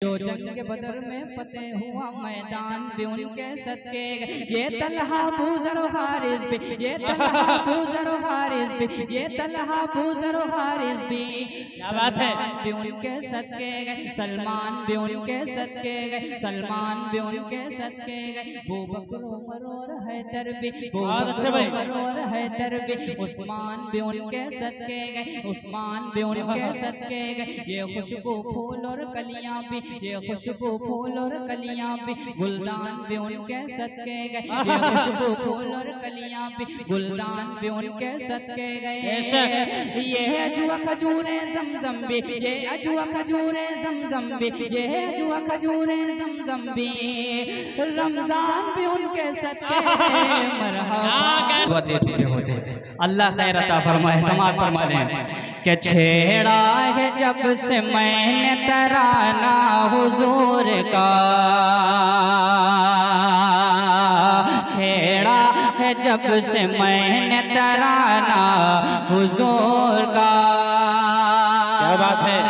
जो जंग बदर में फतेह हुआ मैदान भी उनके सदके, ये तलहा बूज़र हारिस भी, ये तलहा बूज़र हारिस भी, ये तलहा बूज़र हारिस भी, क्या बात है, भी उनके सदके गए, सलमान भी उनके सदके गए, सलमान भी उनके सदके गए, अबू बकर उमर और हैदर भी, अबू बकर उमर और हैदर भी, उस्मान भी उनके सदके गए, उस्मान भी उनके सदके गए, ये खुशबू फूल और कलियां भी, ये खुशबू फूल और कलियां भी, गुलदान भी उनके सदके गए, ये खुशबू फूल और कलियां भी, गुलदान भी उनके सदके गए, ये अजवा खजूरे जमजम भी, ये अजवा खजूरे जमजम भी, ये अजवा खजूरे जमजम भी, रमजान भी उनके सदके मरहबा दे चुके होते। अल्लाह खैर अता फरमाए, समाअत फरमा लें कि छेड़ा है जब से मैंने तराना हुजूर का, छेड़ा है जब से मैंने तराना हुजूर का, क्या बात है,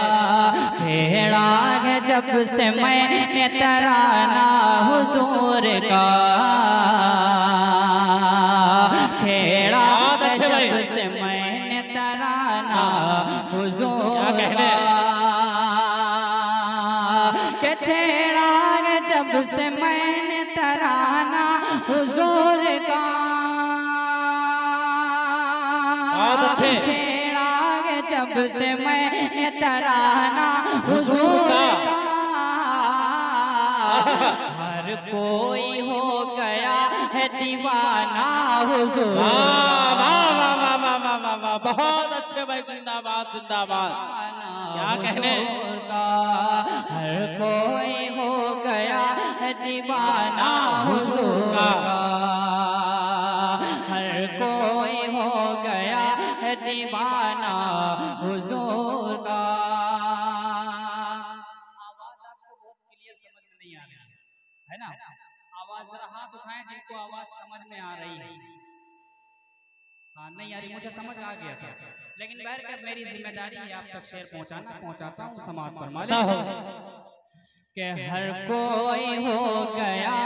छेड़ा है जब से मैंने तराना हुजूर का, छेड़ा है जब से मैंने तराना हुजूर का, के छेड़ा है जब से मैंने तराना हुजूर का, छेड़ा है जब से मैंने तराना हुजूर का, हर कोई हो गया है दीवाना हुजूर का। बहुत अच्छे भाई, जिंदाबाद जिंदाबाद, क्या कहने का, हर कोई हो गया है दीवाना हुजूर का, हर कोई हो गया है दीवाना हुजूर का। आवाज आपको बहुत क्लियर समझ में नहीं आ रही है ना? आवाज जरा हाथ उठाएं जिनको आवाज समझ में आ रही है। हाँ नहीं यार मुझे समझ आ गया था, लेकिन बहर कर मेरी जिम्मेदारी है आप तक शेर पहुंचाना, पहुंचाता हूँ, समाअत फरमा लें कि हर कोई हो गया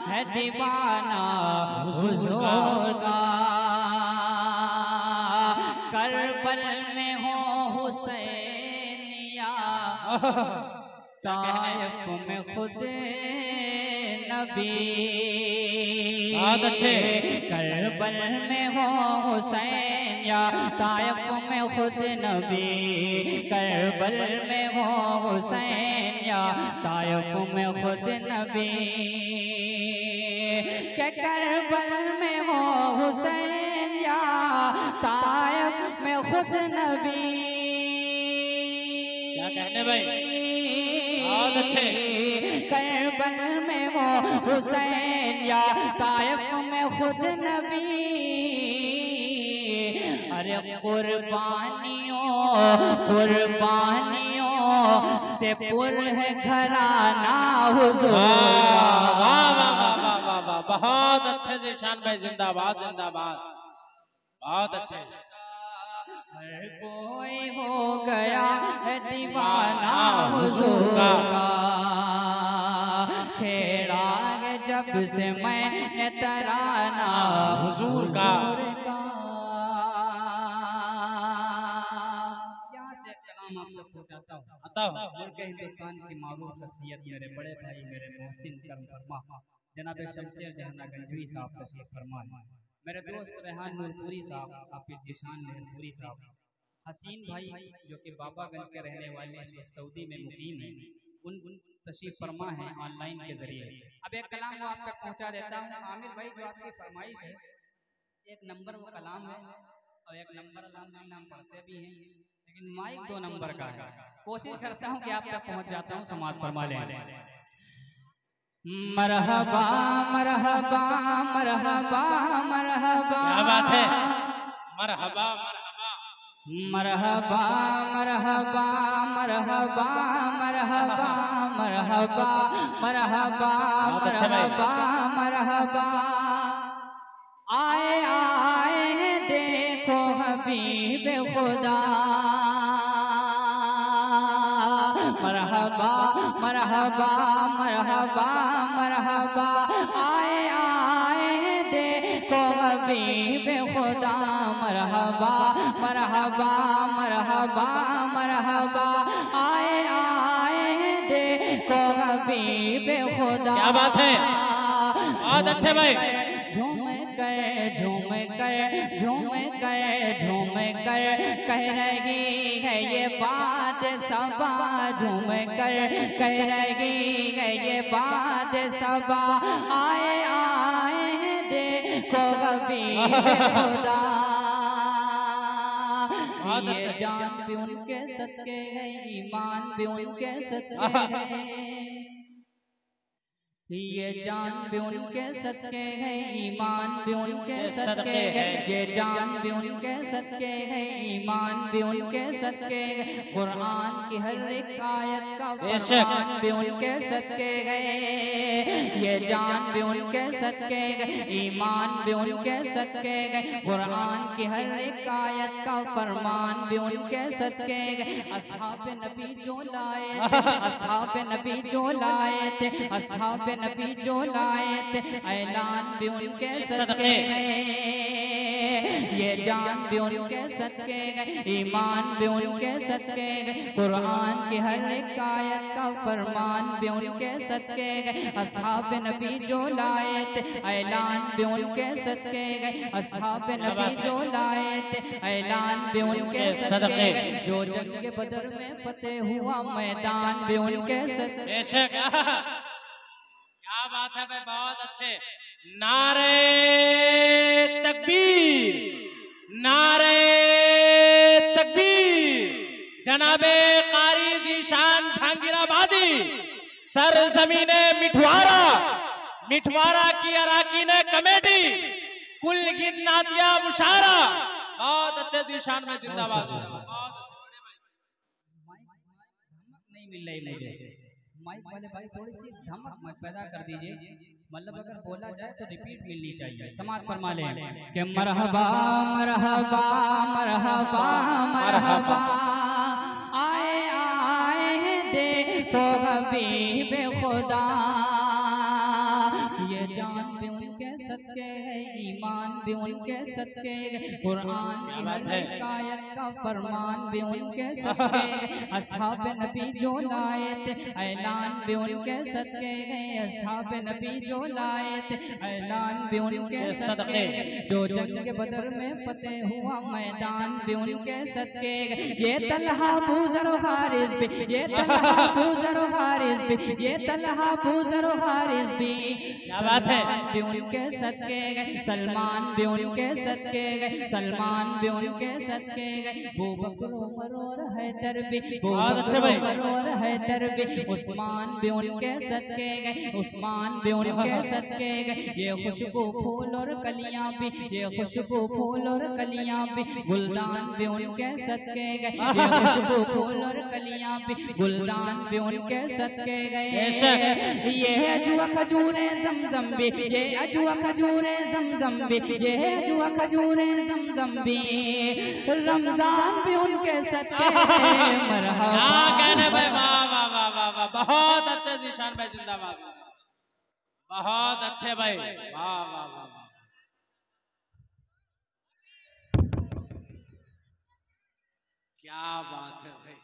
है दीवाना हुजूर का, करबल में हो हुसैनिया, ताइफ में खुद नबी, अच्छे करबल में हो हुसैन या ताइफ में खुद नबी, करबल में हो हुसैन या ताइफ में खुद नबी, के करबल में हो हुसैन या ताइफ में खुद नबी, क्या कहने भाई, बहुत अच्छे, करबल में हो हुसैन या ताइफ में खुद नबी, अरे कुर्बानियों कुर्बानियों से पुर है घराना हुजूर का। वाह वाह वाह वाह वाह, बहुत अच्छे से शान भाई, जिंदाबाद जिंदाबाद, बहुत अच्छे। हर कोई हो गया है दीवाना हुजूर का, छेड़ा है जब से मैंने तराना हुजूर का। यहाँ से कलाम आप तक पहुँचाता हूँ। मुल्क हिंदुस्तान की मारूफ शख्सियत मेरे बड़े भाई मेरे मोहसिन करम फरमा जनाब शमशेर जहाना गंजवी साहब तशरीफ फरमा, मेरे दोस्त रेहान नूरपुरी साहब, हाफिज जिशान नूरपुरी साहब, हसीन भाई जो कि बाबागंज के रहने वाले इस वक्त सऊदी में मुकीम हैं, उन तशरीफ फरमा है ऑनलाइन के जरिए। अब एक कलाम वो आप तक पहुंचा देता हूँ। आमिर भाई जो आपकी फरमाइश है, एक नंबर वो कलाम है और एक नंबर अल्हम्दुलिल्लाह हम पढ़ते भी हैं, लेकिन माइक 2 नंबर का है। कोशिश करता हूँ कि आप तक पहुँच जाता हूँ, समाअत फरमा लें। मरहबा मरहबा मरहबा मरहबा, क्या बात है, मरहबा मरहबा मरहबा मरहबा मरहबा मरहबा मरहबा मरहबा मरहबा, आए आए देखो हबीब खुदा, मरहबा मरहबा मरहबा मरहबा आए आए देखो हबीब खुदा मरहबा मरहबा मरहबा मरहबा आए आए देखो हबीब खुदा। क्या बात है, बहुत अच्छे भाई। झूम कर झूम कर झूम कर झूम कर कह रही है ये बात सबा, झूम कर कह रही है ये बात सबा आए आए देखो हबीब खुदा। ये जान भी उनके सदके है, ईमान भी उनके सदके है, ये जान भी उनके सदके है, ईमान भी उनके सदके है, ये जान भी उनके सदके है, ईमान भी उनके सदके है, कुरान की हर एक आयत का फरमान भी उनके सदके है, ये जान भी उनके सदके है, ईमान भी उनके सदके है, कुरान की हर एक आयत का फरमान भी उनके सदके है। असहाब नबी जो लाए थे, असहाब नबी जो लाए थे, असहाब नबी जो लाए थे, ऐलान भी उनके सदके गए, ये जान भी उनके सदके गए, ईमान भी उनके सदके गए, कुरान की हर एक आयत का फरमान भी उनके सदके गए। असहाब नबी जो लाए थे, ऐलान भी उनके सदके गए, असहाब नबी जो लाए थे, ऐलान भी उनके सदके गए। जो जंग बदर में फतेह हुआ मैदान भी उनके सदके। क्या बात है भाई, बहुत अच्छे। नारे तकबीर, नारे तकबीर। जनाबे कारी ज़ीशान जहांगीराबादी, सर जमीने मिठवारा, मिठवारा की अराकीन कमेटी, कुल गिनातिया मुशारा। बहुत अच्छे ज़ीशान में जिंदाबाद। नहीं मिल रही मुझे माइक वाले भाई, थोड़ी सी धमक पैदा कर दीजिए, मतलब अगर बोला जाए तो रिपीट मिलनी चाहिए। समाज फरमा ले कि मरहबा मरहबा मरहबा मरहबा आए आए देखो हबीब खुदा। ये जान भी उनके सदके है, ईमान भी उनके सदके है, कुरान की हर एक आयत का फरमान भी उनके सदके है। असहाब नबी जो लाए थे, ऐलान भी उनके सदके गए, असहाब नबी जो लाए थे, ऐलान भी उनके सदके गए। जो जंग बदर में फतेह हुआ मैदान भी उनके सदके गए। ये तलहा बूज़र हारिस भी, ये तलहा बूज़र हारिस भी, ये तलहा बूज़र हारिस भी, क्या बात है, भी उनके सदके गए, सलमान भी उनके सदके गए, सलमान भी उनके सदके गए। अबू बकर उमर और हैदर भी, बहुत अच्छे भाई, उमर और हैदर भी, उस्मान भी उनके सदके गए, उस्मान भी उनके सदके गए। ये खुशबू फूल और कलियां भी, ये खुशबू फूल और कलियां भी, गुलदान भी उनके सदके गए, ये खुशबू फूल और कलियां भी, गुलदान भी उनके सदके गए। ये अजुआ खजूरे जमजम भी, ये अजुआ खजूरे जमजम भी, ये अजुआ खजूरे जमजम भी, रमजान भी उनके सदके मरहबा। कहने भाई, वाह वाह वाह वाह वाह, बहुत अच्छे ज़ीशान भाई जिंदाबाद, बहुत अच्छे भाई, वाह वाह वाह। क्या बात है भाई।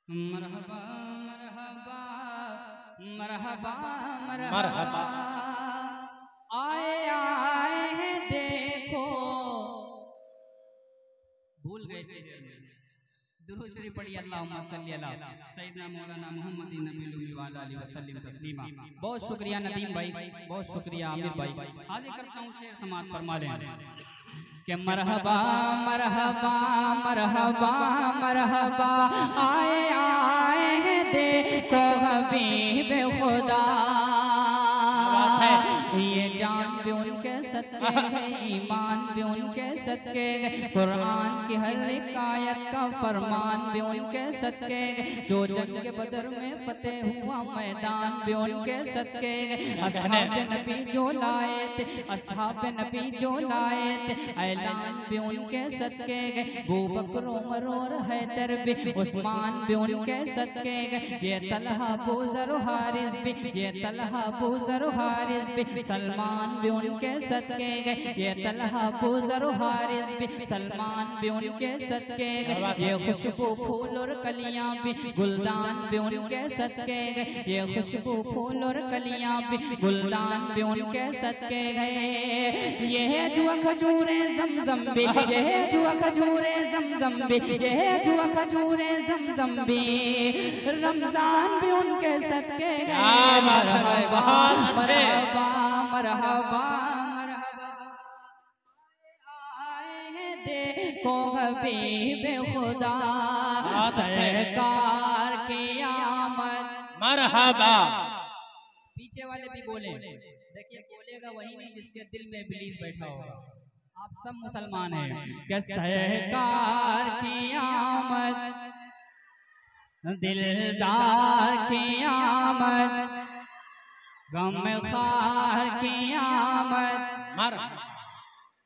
मरहबा मरहबा मरहबा मरहबा आए आए हैं देखो। भूल गए थे दुरूद शरीफ पढ़ी, अल्लाहुम्मा सल्ली अला सय्यिदना मौलाना मुहम्मद नबील उम्मी व आलिहि वसल्लम तस्लीमा। बहुत शुक्रिया नदीम भाई, बहुत शुक्रिया आमिर भाई। हाजिर करता हूँ शेर समात फरमा लें कि मरहबा मरहबा मरहबा मरहबा आए आए हैं देखो हबीब खुदा। ये जान भी उनके सदके है, ईमान भी उनके सदके है, कुरान की हर एक आयत का फरमान भी उनके सदके है, जो जंग बदर में फतेह हुआ मैदान भी उनके सदके है, असहाब नबी जो लाए थे, असहाब नबी जो लाए थे, ऐलान भी उनके सदके है, अबू बकर उमर और हैदर भी, उस्मान भी उनके सदके है, ये तलहा अबू ज़र हारिस भी, ये तलहा अबू ज़र हारिस भी, सलमान भी उनके सदके गए, ये तलहा अबू ज़र हारिस भी, सलमान भी उनके सदके गए, ये खुशबू फूल और कलियां भी, गुलदान भी उनके सदके गए, ये खुशबू फूल और कलियां भी, गुलदान भी उनके सदके गए, ये है जुआ खजूरे जमजम भी, ये है जुआ खजूरे जमजम भी, ये है जुआ खजूरे जमजम भी, रमजान भी उनके सदके गए, मरहबा मरहबा मरहबा मरहबा, आए देखो हबीब खुदा सरकार की आमद, मरहबा। पीछे वाले भी बोले, देखिए बोलेगा वही नहीं जिसके दिल में इब्लीस बैठा होगा। आप सब मुसलमान हैं कि सरकार की आमद, दिलदार की आमद, गमखार की आमद।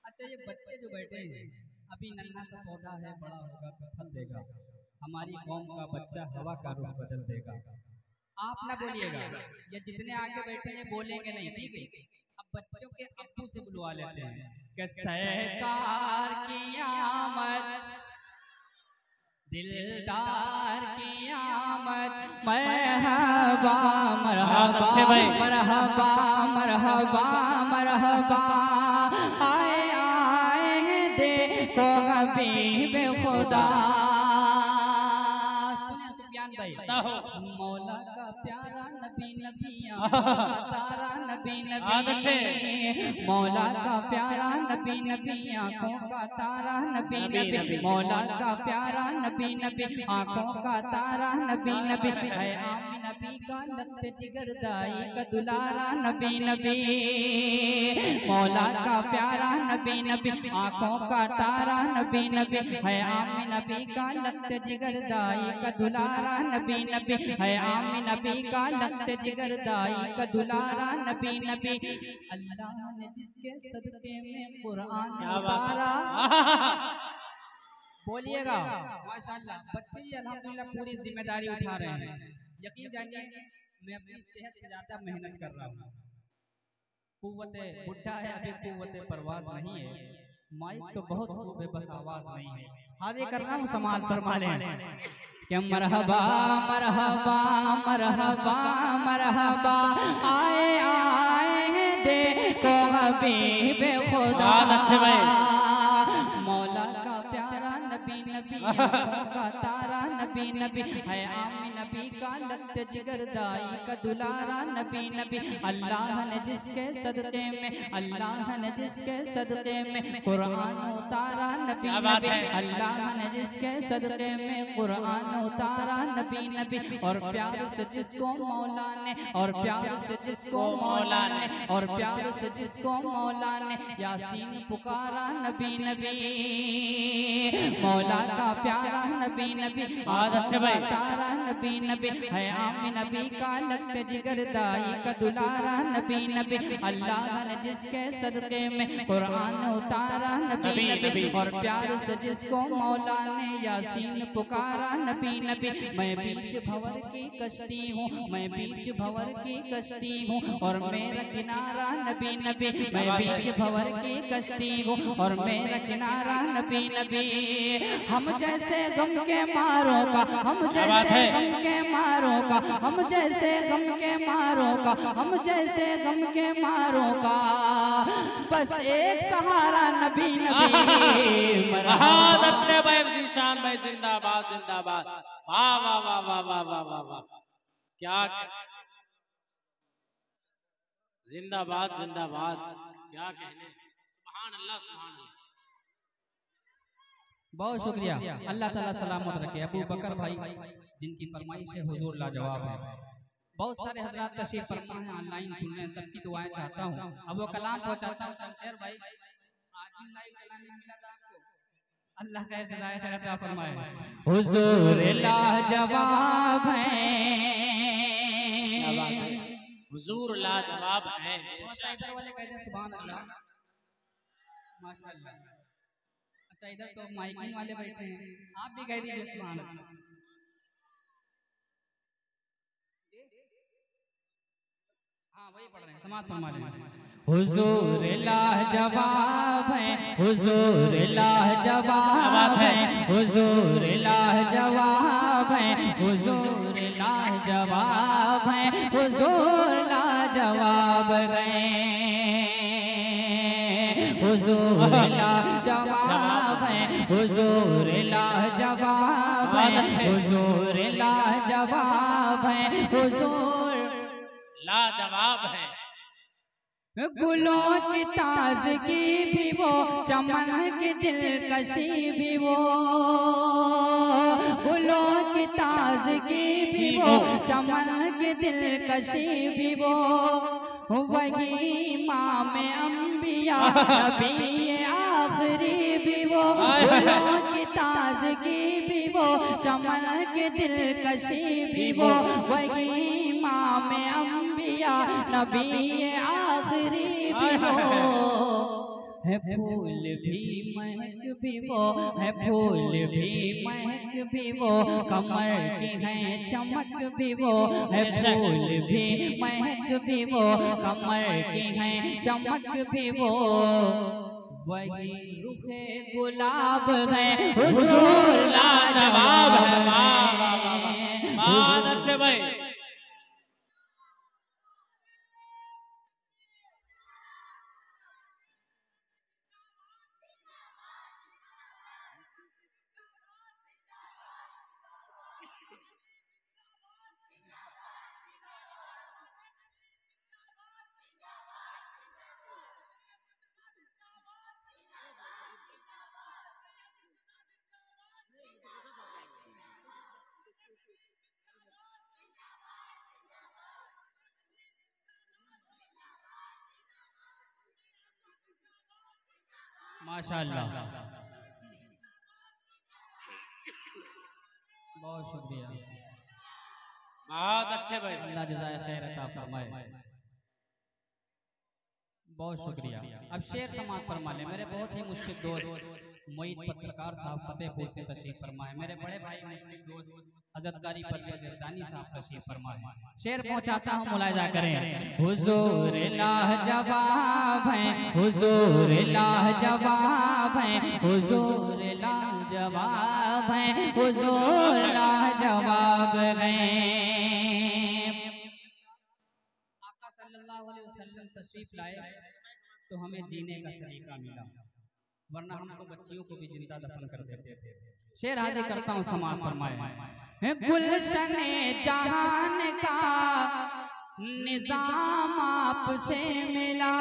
अच्छा, ये बच्चे जो बैठे हैं, अभी नन्हा सा पौधा है, बड़ा होगा तो फल देगा, हमारी कौम का बच्चा हवा का रुख बदल देगा। आप ना बोलिएगा, ये जितने आगे बैठे हैं बोलेंगे नहीं, ठीक है? अब बच्चों के अब्बू से बुलवा लेते हैं कि सरकार की आमद, दिलदार की आमद, मरहबा मरहबा मरहबा मरहबा मरहबा, आए आए देखो हबीब खुदा। सुने सुफियान भाई, मौला का प्यारा नबी नबी आँखों का तारा नबी नबी, मौला का प्यारा नबी नबी आँखों का तारा नबी नबी, मौला का प्यारा नबी नबी आँखों का तारा नबी नबी, है आमी नबी का लत जिगर दाई का दुलारा नबी नबी, मौला का प्यारा नबी नबी आँखों का तारा नबी नबी, है आमी नबी का लत जिगर दाई का दुलारा नबी नबी, है आमी नबी का लत जिगर दाई का दुलारा नबी नबी, अल्लाह ने जिसके सदके में कुरान उतारा। बोलिएगा माशाल्लाह, बच्चे जी अल्हम्दुलिल्लाह पूरी जिम्मेदारी उठा रहे हैं। यकीन जानिए मैं अपनी सेहत से ज्यादा मेहनत कर रहा हूँ। कुव्वते बुढ़ा है, अभी कुव्वते परवाज नहीं है, माइक तो बहुत खूब है, बस आवाज नहीं है। हाजिर कर रहा हूँ, समाल फरमा लें कि मरहबा मरहबा मरहबा मरहबा, आए आए देखो हबीब खुदा, मौला का प्यारा नबी नबी आँखों का तारा नबी नबी, है आमी नबी का लत जिगर दाई का दुलारा नबी नबी, अल्लाह ने जिसके सदके में, अल्लाह ने जिसके सदके में कुरान उतारा नबी नबी, अल्लाह ने जिसके सदके में कुरान उतारा नबी नबी, और प्यार से जिसको मौला ने, और प्यार से जिसको मौला ने, और प्यार से जिसको मौला ने यासीन पुकारा नबी नबी, मौला का प्यारा नबी नबी तारा नबी नबी, है आमी नबी का लत जिगर दाई का दुलारा नबी नबी, अल्लाह ने जिसके सदके में कुरान उतारा नबी नबी, और प्यार से जिसको मौला ने यासीन पुकारा नबी नबी, मैं बीच भंवर की कश्ती हूँ, मैं बीच भंवर की कश्ती हूँ, और मेरा किनारा नबी नबी, मैं बीच भंवर की कश्ती हूँ, और मेरा किनारा नबी नबी, हम जैसे गम के मारों का, हम जैसे गम के मारों का, हम जैसे गम के मारों का, हम जैसे गम के मारों का, बस एक सहारा नबी नबी। बहुत अच्छे भाई जीशान भाई, जिंदाबाद जिंदाबाद, वाह वाह वाह वाह वाह वाह वाह वाह, क्या जिंदाबाद जिंदाबाद, क्या कहने, सुभान अल्लाह सुभान अल्लाह। बहुत शुक्रिया, अल्लाह ताला सलामत रखे। अबू बकर भाई जिनकी फरमाइश है हुजूर लाजवाब है, बहुत सारे हजरात तशरीफ फरमा हैं, ऑनलाइन सुन रहे हैं, सबकी दुआएं चाहता हूँ। अब वो कलाम पहुंचाता हूँ। शमशेर भाई आज ही लाइव चलाने मिला था आपको, अल्लाह खैर जज़ाए खैर अता फरमाए। हुजूर लाजवाब है, हुजूर लाजवाब है। इधर वाले कहते हैं सुभान अल्लाह, माशाअल्लाह। अच्छा इधर तो माइकिंग वाले बैठे हैं, आप भी कह दीजिए सुभान अल्लाह। हाँ वही पढ़ रहे हैं, समात फरमा लें। हुजूर लाजवाब है, हुजूर लाजवाब है, हुजूर लाजवाब है, हुजूर लाजवाब है, हुजूर लाजवाब गए, हुजूर लाजवाब है, हुजूर लाजवाब है, हुजूर लाजवाब है, हुजूर लाजवाब है। गुलों की ताजगी भी वो, चमन की दिलकशी भी वो, गुलों की ताजगी भी वो, चमन की दिलकशी भी वो, वही इमाम अंबिया नबी आखिरी भी वो, गुलों की ताजगी भी वो, चमन की दिलकशी भी वो, वही इमाम अंबिया नबी आखिरी भी वो, है फूल भी महक भी वो, है फूल भी महक भी वो, कमर की है चमक भी वो, है फूल भी महक भी वो, कमर की है चमक भी वो, वही रुखे गुलाब है, हुजूर लाजवाब है। बहुत अच्छे भाई। माशाअल्लाह, बहुत शुक्रिया, बहुत अच्छे भाई। अल्लाह जज़ाए खैर अता फरमाए, बहुत शुक्रिया। अब शेर समात फरमा ले। मेरे बहुत ही मुश्किल दोस्त मोईद पत्रकार साहब फतेहपुर से तशरीफ फरमा है, मेरे बड़े भाई मुश्किल दोस्त हज़रत कारी परवेज़ इज़दानी साहब तशरीफ फरमा है। शेर पहुंचाता हूँ, मुलाहिज़ा करें। हुजूर लाजवाब है, हुजूर लाजवाब है, हुजूर लाजवाब है, हुजूर लाजवाब है। आका सल्लल्लाहु अलैहि वसल्लम तशरीफ लाए तो हमें जीने का सलीका मिला, वरना हम तो बच्चियों को भी जिंदा दफन कर देते थे। शेर हाजिर करता हूँ, समाअत फरमाए। गुलशने जहान का निजाम आपसे मिला,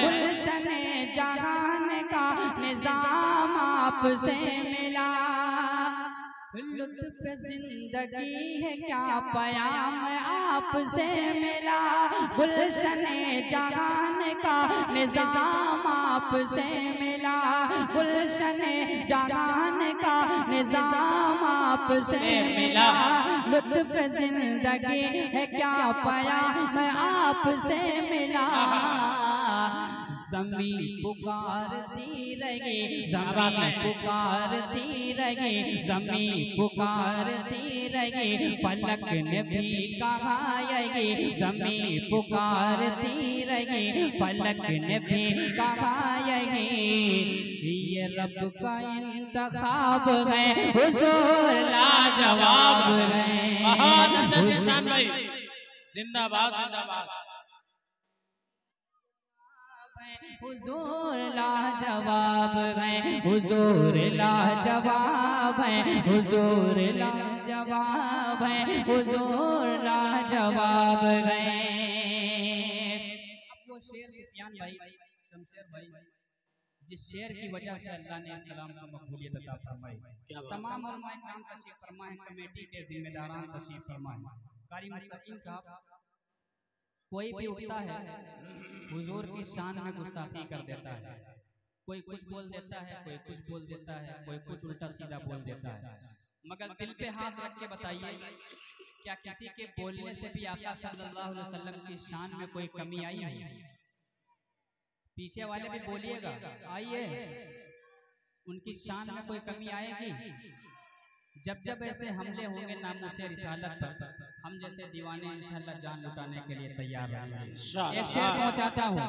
गुलशने जहान का निजाम आपसे मिला, लुत्फ जिंदगी है क्या पयाम आपसे मिला, गुलशने जहान का निजाम आपसे मिला, गुलशने जहान का निजाम आपसे मिला, लुत्फ जिंदगी है क्या पयाम आपसे मिला, ज़मीं पुकारती रही, ज़मीं पुकारती रही, ज़मीं पुकारती रही, फलक ने भी कहा यही, ज़मीं पुकारती रही, फलक ने भी कहा यही, ये रब का इंतखाब है, हुजूर लाजवाब है। बहुत अच्छा शान भाई, जिंदाबाद जिंदाबाद। हुजूर लाजवाब है, हुजूर लाजवाब है, हुजूर लाजवाब है, हुजूर लाजवाब है। अब वो शेर सुफियान भाई, शमशेर भाई जिस शेर की वजह से अल्लाह ने इस कलाम को मकबूलियत अता फरमाई। तमाम उलमाए किराम तशरीफ फरमा है, कमेटी के जिम्मेदारान तशरीफ फरमा है। कारी मुस्तकीम साहब, कोई भी उठता है हुजूर की शान में गुस्ताखी कर देता है, कोई कुछ बोल देता है, कोई कुछ बोल देता है, कोई कुछ उल्टा सीधा बोल देता है। मगर दिल पे हाथ रख के बताइए, क्या किसी के बोलने से भी आका सल्लल्लाहु अलैहि वसल्लम की शान में कोई कमी आई है? पीछे वाले भी बोलिएगा, आइए, उनकी शान में कोई कमी आएगी? जब जब ऐसे हमले होंगे नामूसे रिसालत पर, हम जैसे दीवाने इंशाअल्लाह जान लुटाने के लिए तैयार रहेंगे। एक शेर पहुंचाता हूँ।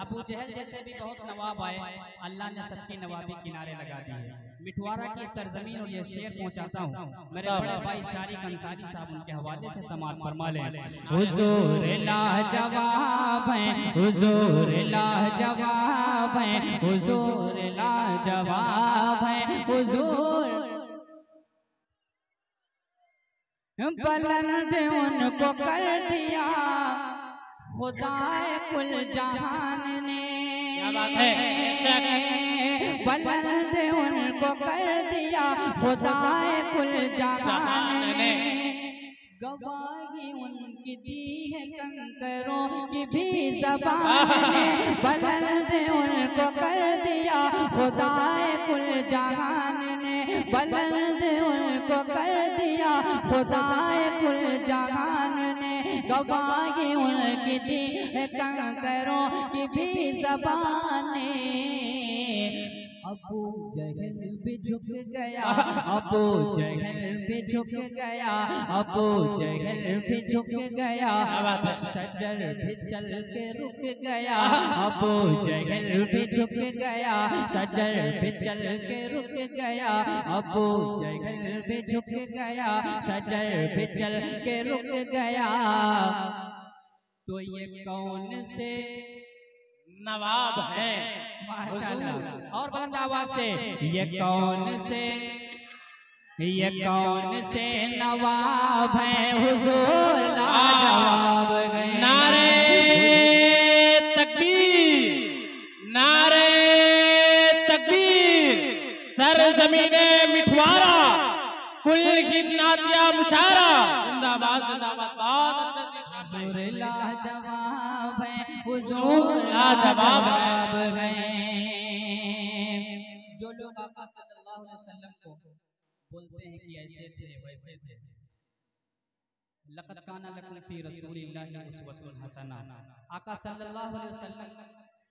अबू जहल जैसे भी बहुत नवाब आए, अल्लाह ने सबकी नवाबी किनारे लगा दी है। मिठवारा की सरजमीन और ये शेर पहुंचाता हूँ। मेरे बड़े भाई शारिक अंसारी साहब उनके हवाले से समाअत फरमा लें। हुजूर लाजवाब हैं, हुजूर लाजवाब हैं, हुजूर लाजवाब हैं, हुजूर बुलंद उनको कर दिया खुदाए कुल जहान ने, बुलंद उनको कर दिया खुदाए कुल जहान ने, गवाही उनकी दी है कंकरों की भी ज़बान ने, बुलंद उनको कर दिया खुदाए कुल जहान ने, बुलंद उनको कर दिया खुदाए कुल जहान ने, गवाही उनकी दी है कंकरों की भी ज़बान ने। अबू जहल भी झुक गया, अबू जहल भी झुक गया, अबू जहल भी झुक गया, शजर भी चल के रुक गया, अबू जहल भी झुक गया, शजर भी चल के रुक गया, अबू जहल भी झुक गया, शजर भी चल के रुक गया। तो ये कौन से नवाब है? माशाअल्लाह। और बुलंद आवाज से, ये कौन से नवाब है हुजूर लाजवाब गए। नारे तकबीर, नारे तकबीर, सरजमीने मिठवारा, कुल की नातिया मुशारा, जिंदाबाद जिंदाबाद। बहुत अच्छा हुजूर लाजवाब है, हुजूर लाजवाब गए। जो लोग आका सल्लल्लाहु अलैहि वसल्लम को बोलते हैं कि ऐसे थे वैसे थे, लक़द काना लकुम फी रसूलिल्लाहि उस्वतुन हसना, आका सल्लल्लाहु अलैहि वसल्लम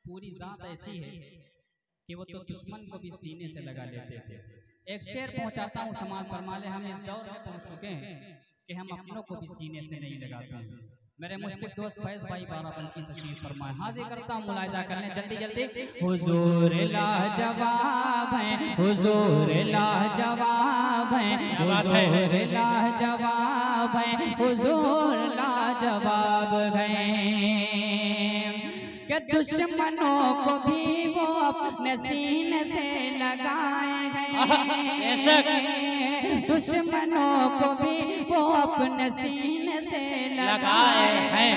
पूरी जात ऐसी है कि वो तो दुश्मन को भी सीने से लगा लेते थे। एक शेर पहुंचाता हूँ, समाअत फरमा ले। हम इस दौर में पहुंच चुके हैं कि हम अपनों को भी सीने से नहीं लगाते हैं। मेरे मुश्किल दोस्त फैज भाई बाराबंकी तशरीफ फरमाए, हाजिर करता हूँ, मुलाहिजा कर लें जल्दी जल्दी। हुजूर लाजवाब हैं, हुजूर लाजवाब हैं, हुजूर लाजवाब हैं, हुजूर लाजवाब हैं, कि दुश्मनों को भी वो अपने सीने से लगाए हैं, दुश्मनों को भी वो अपने सीने से लगाए हैं।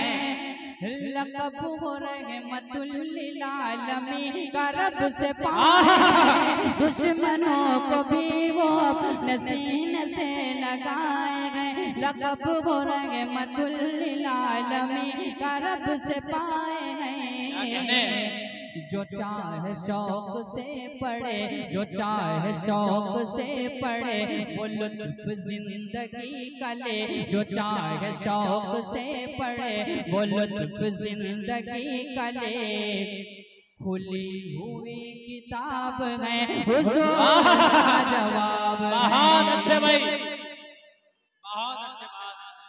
लक़ब वो रहमतुल लिल आलमीन का रब से पाए, दुश्मनों को भी वो अपने सीने से लगाए हैं। लक़ब वो रहमतुल लिल आलमीन का रब से पाए हैं। जो चाहे शौक से पढ़े, जो चाहे शौक से पढ़े, वो लुत्फ जिंदगी का ले, जो चाहे शौक से पढ़े, वो लुत्फ जिंदगी का ले। खुली हुई किताब है हुजूर लाजवाब। बहुत अच्छे भाई, बहुत अच्छे, बहुत अच्छे।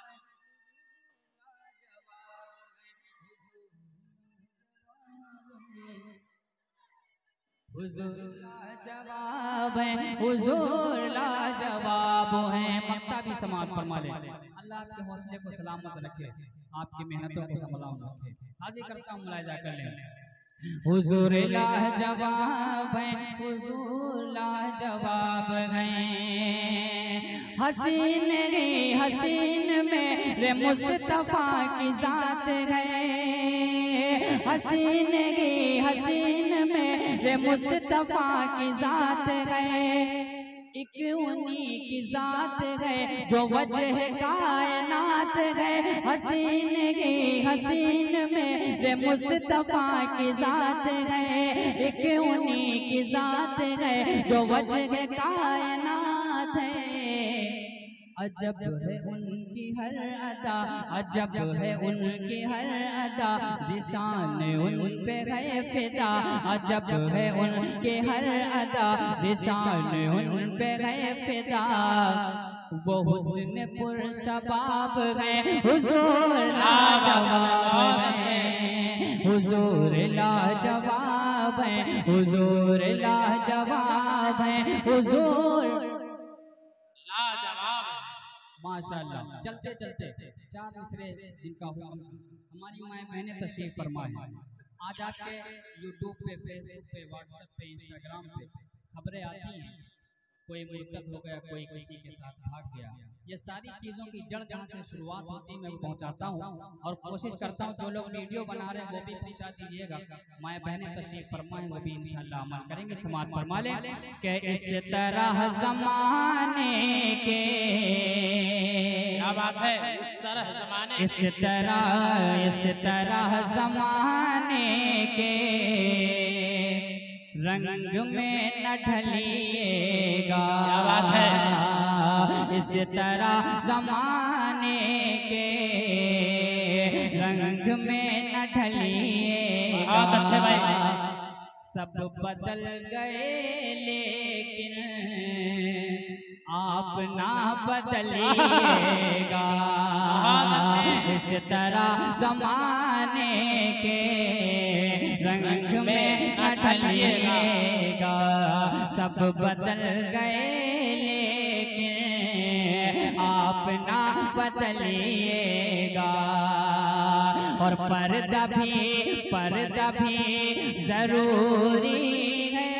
हुजूर लाजवाब है, हुजूर लाजवाब है। मक्ता भी समाअत फरमा ले। अल्लाह आपके हौसले को सलामत रखे, आपकी मेहनतों को सलामत रखे। हाजिर करता हूँ, मुलाहिजा कर लें। हुजूर लाजवाब है, हुजूर लाजवाब हैं। हसीन रे हसीन में रे मुस्तफा की जात है। हसीन रे हसीन में रे मुस्तफा की जात है। एक उन्हीं की जात है जो वजह कायनात है। हसीन रे हसीन में रे मुस्तफा की जात है। एक उन्हीं की जात है जो वजह कायनात है। अजब है उनकी हर अदा, अजब है उनकी हर अदा, ज़िशान उन पे है फिदा। अजब है उनके हर अदा, ज़िशान उन पे है फिदा। वो हुस्न पुरशबाब है, हुजूर लाजवाब है। हुजूर लाजवाब है, हुजूर लाजवाब है, हुजूर लाजवाब। माशाअल्लाह। चलते चलते चार मिसरे जिनका हमारी माएँ बहनें तशरीफ फरमा है। आज आपके यूट्यूब पे, फेसबुक पे, व्हाट्सएप पे, इंस्टाग्राम पे खबरें आती हैं, कोई मुर्तद हो गया, कोई किसी के साथ भाग गया। ये सारी चीज़ों की जड़ जहाँ से शुरुआत होती है मैं वो पहुँचाता हूँ और कोशिश करता हूँ जो लोग वीडियो बना रहे हैं वो भी पहुँचा दीजिएगा। माएँ बहनें तशरीफ फरमाएं, वो भी इंशाल्लाह अमल करेंगे। समात फरमा लें कि इस तरह ज़माने के, क्या बात है, इस तरह ज़माने, इस तरह ज़माने के रंग में न ढलिएगा। क्या बात है, इस तरह ज़माने के रंग में न ढलिएगा। बहुत अच्छे भाई। सब बदल गए लेकिन आप ना बदलिएगा। इस तरह ज़माने के रंग में न ढलिएगा। सब बदल गए लेकिन आप ना बदलिएगा। और पर्दा भी जरूरी है।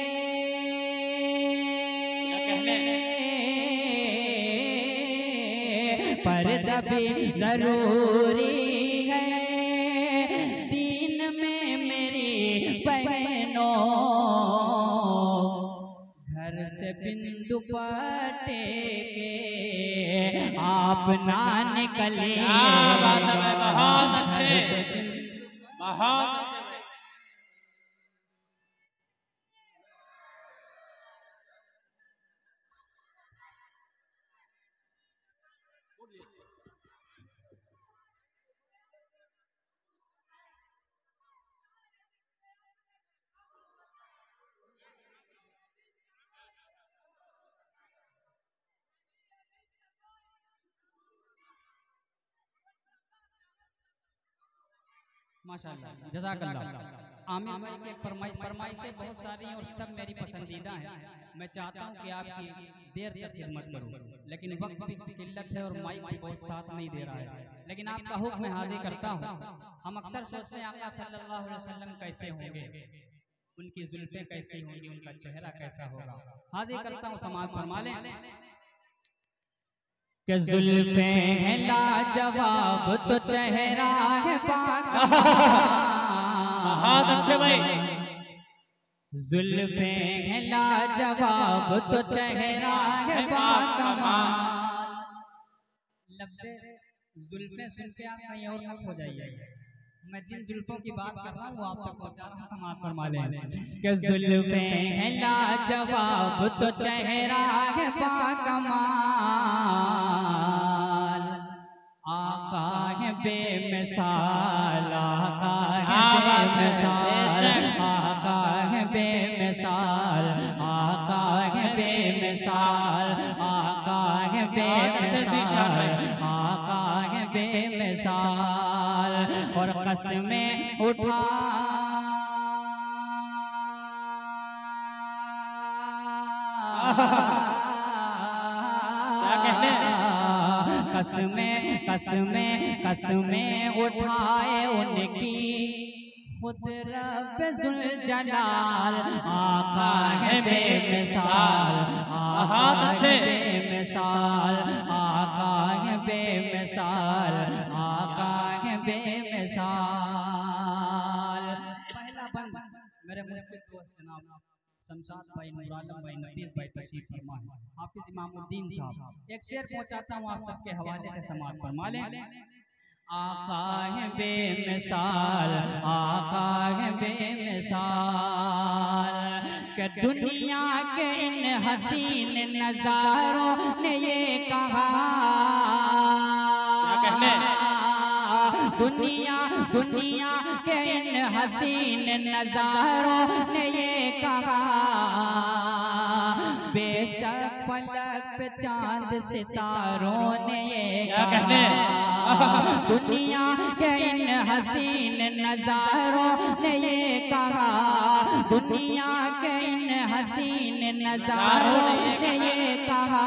पर्दा भी जरूरी है। दीन में मेरी बहनों घर से बिंदु पटे के आप ना निकलिए। बहुत अच्छे, बहुत अच्छे। माशाअल्लाह, जज़ाकल्लाह। आमिर भाई की फरमाइशें बहुत सारी हैं और सब मेरी पसंदीदा हैं। मैं चाहता हूं कि आपकी देर तक खिदमत करूं, लेकिन वक्त की किल्लत है और माइक भी बहुत साथ नहीं दे रहा है। लेकिन आपका हुक्म मैं हाजिर करता हूं। हम अक्सर सोचते हैं आका सल्लल्लाहु अलैहि वसल्लम कैसे होंगे, उनकी जुल्फें कैसी होंगी, उनका चेहरा कैसा होगा। हाजिर करता हूं, समाअत फरमा लें कि जुल्फें हैं लाजवाब तो चेहरा है बाकमाल। बहुत अच्छे भाई। जुल्फें हैं लाजवाब तो चेहरा है बाकमाल। लफ्ज़ जुल्फें सुन के आप कहीं और न खो जाइए। मैं जिन जुल्फों की बात कर रहा हूँ वो आप तक पहुँचा रहा हूँ। समाअत फरमा लें कि जुल्फें हैं लाजवाब तो चेहरा है बाकमाल। आका है बेमिसाल, आका है बेमिसाल, आका है बेमिसाल, आका है बेमिसाल, आका है बेमिसाल, आका है बेमिसाल। और कसमें उठा कसमें उठाए उनकी खुद रब जुल जलाल आका है बेमिसाल, आका है बेमिसाल, आका है बेमिसाल, आका है बेमिसाल। पहला बंद मेरे मुश्किल दोस्त जनाब शमशाद भाई, नूरालम भाई, नफीस भाई तशरीफ फरमा है, हाफिज इमामुद्दीन साहब। एक शेर पहुंचाता हूँ आप सबके हवाले से, समाअत फरमा लें। आका है बेमिसाल, आका है बेमिसाल, कि दुनिया के इन हसीन नजारों ने ये कहा, दुनिया के इन हसीन नजारों ने ये कहा, बेशक फलक पे चांद सितारों ने ये कहा, दुनिया के इन हसीन नजारों ने ये कहा, दुनिया के इन हसीन नजारों ने ये कहा,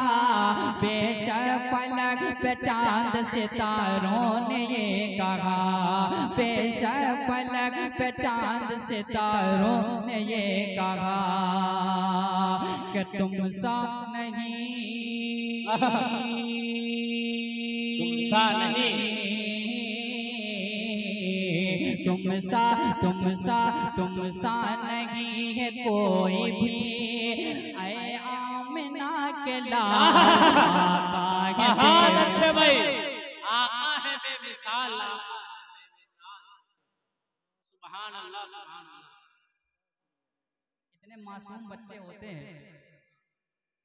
बेशक फलक पे चांद सितारों ने ये कहा, बेशक फलक पे चांद सितारों ने ये कहा, कि तुम सा नहीं, तुम सा नहीं, तुम सा नहीं है कोई भी, ऐ आमिना के लाल आका है। बहुत अच्छे भाई, आका है बेमिसाल, सुभान अल्लाह, सुभान अल्लाह। इतने मासूम बच्चे होते हैं,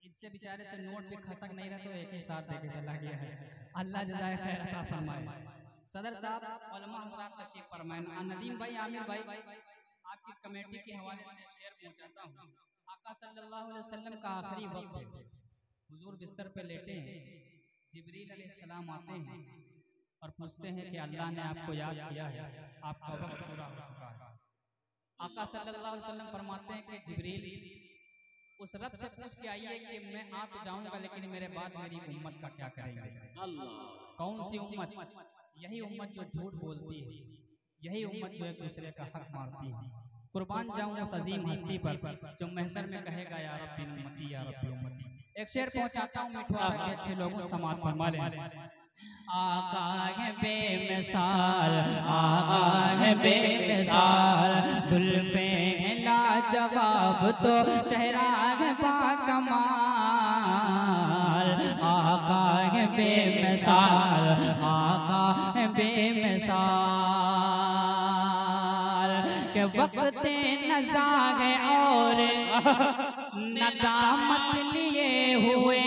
इससे बेचारे से नोट भी खसक नहीं रहा तो एक ही साथ देके चला गया है। अल्लाह जज़ाए खैर अता फरमाए। सदर साहब, उलमा हज़रात तशरीफ फरमाए। नदीम भाई, आमिर भाई, आपकी कमेटी के हवाले से शेर पहुंचाता हूँ। आका सल्लल्लाहु अलैहि वसल्लम का आखिरी वक्त है, हुजूर बिस्तर पे लेटे हैं, जिब्रील अलैहिस्सलाम आते हैं और पूछते हैं कि अल्लाह ने आपको याद किया है, आपका वक्त पूरा हो चुका है। आका सल्लल्लाहु अलैहि वसल्लम फरमाते हैं कि जिब्रील उस रब से पूछ के आइए कि मैं आ तो जाऊंगा, लेकिन मेरे बाद मेरी उम्मत का क्या करेंगे। कौन सी उम्मत? यही उम्मत जो झूठ बोलती है, यही उम्मत जो एक दूसरे का हक मारती है। कुर्बान जाऊं उस अजीम हस्ती पर जो महशर में कहेगा या रब्बी उम्मती, या रब्बी उम्मती। एक शेर पहुंचाता हूं मिठवाड़ा के अच्छे लोगों, समाअत फरमा लें। आका है बेमिसाल, आका है बेमिसाल, जुल्फे हैं लाजवाब तो चेहरा है बाकमाल, आका है बेमिसाल, आका है बेमिसाल, के वक्त नज़ा है और नदामत लिए हुए,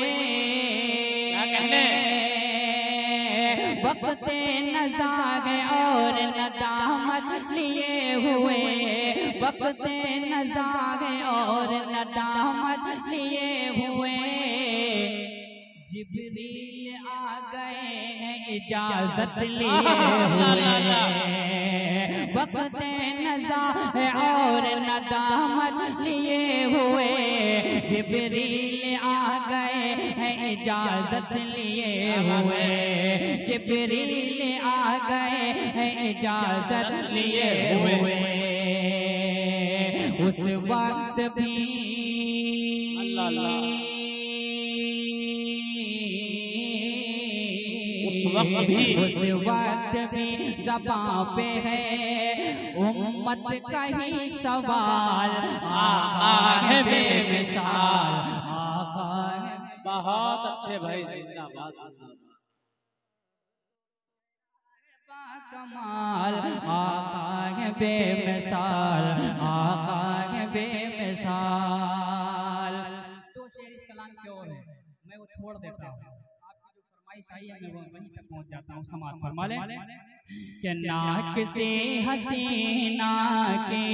वक्त नज़ा है और नदामत लिए हुए, वक्त नज़ा है और नदामत लिए हुए, जिब्रील आ गए हैं इजाजत लिए हुए, वक्त नज़ा है और नदामत लिए हुए, जिब्रील आ गए हैं इजाजत लिए हुए, जिब्रील आ गए हैं इजाजत लिए हुए। उस वक्त भी उस वक्त भी ज़बां पे है उम्मत का ही सवाल, आका है बेमिसाल, आका है। बहुत अच्छे भाई, जिंदाबाद, कमाल, आका है बेमिसाल, आका है बेमिसाल। दो शेर इस कलाम की ओर है, मैं वो छोड़ देता हूँ, आपकी जो फरमाइश आई है मैं वो वहीं तक पहुँच जाता हूँ। समाअत फरमा लें कि ना किसी हसीना की,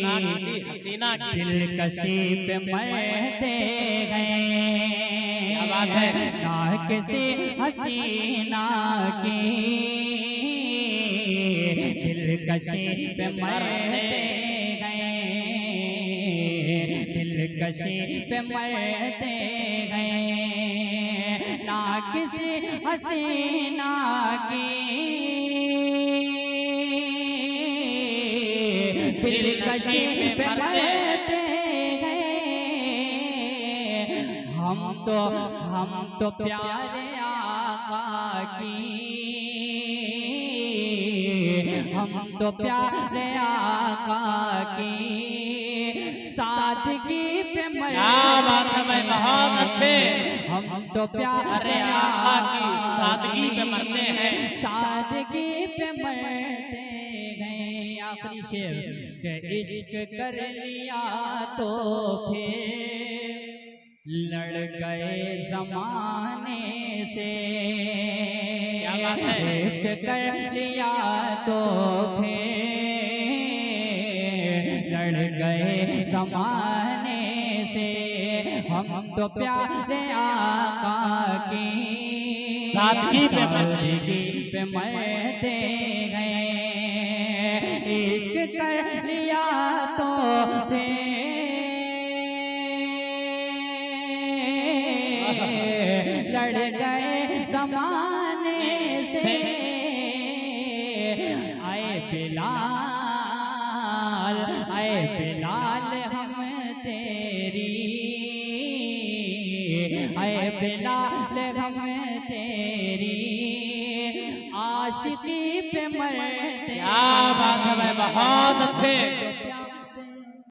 ना किसी हसीना की दिलकशी पे मरते गए, ना किसी हसीना की दिलकशी पे मरते गए, दिलकशी पे मरते गए, ना किसी हसीना की दिलकशी पे मरते गए। हम तो प्यारे आका की, हम तो प्यारे आका की सादगी पे मरते। क्या बात है भाई, बहुत अच्छे। हम तो प्यारे आका की सादगी पे मरते हैं, सादगी पे मरते गए। आखिरी शेर के इश्क कर लिया तो फिर लड़ गए जमाने से। क्या बात है? इश्क कर लिया तो फिर लड़ गए जमाने से। हम तो प्यारे आका की सादगी पे मरते गए। इश्क कर लिया तो लड़ गए जमाने से। आए बिलाल हम तेरी, आए बिलाल हम तेरी आशिकी पे मरते। क्या बात है भाई, बहुत अच्छे।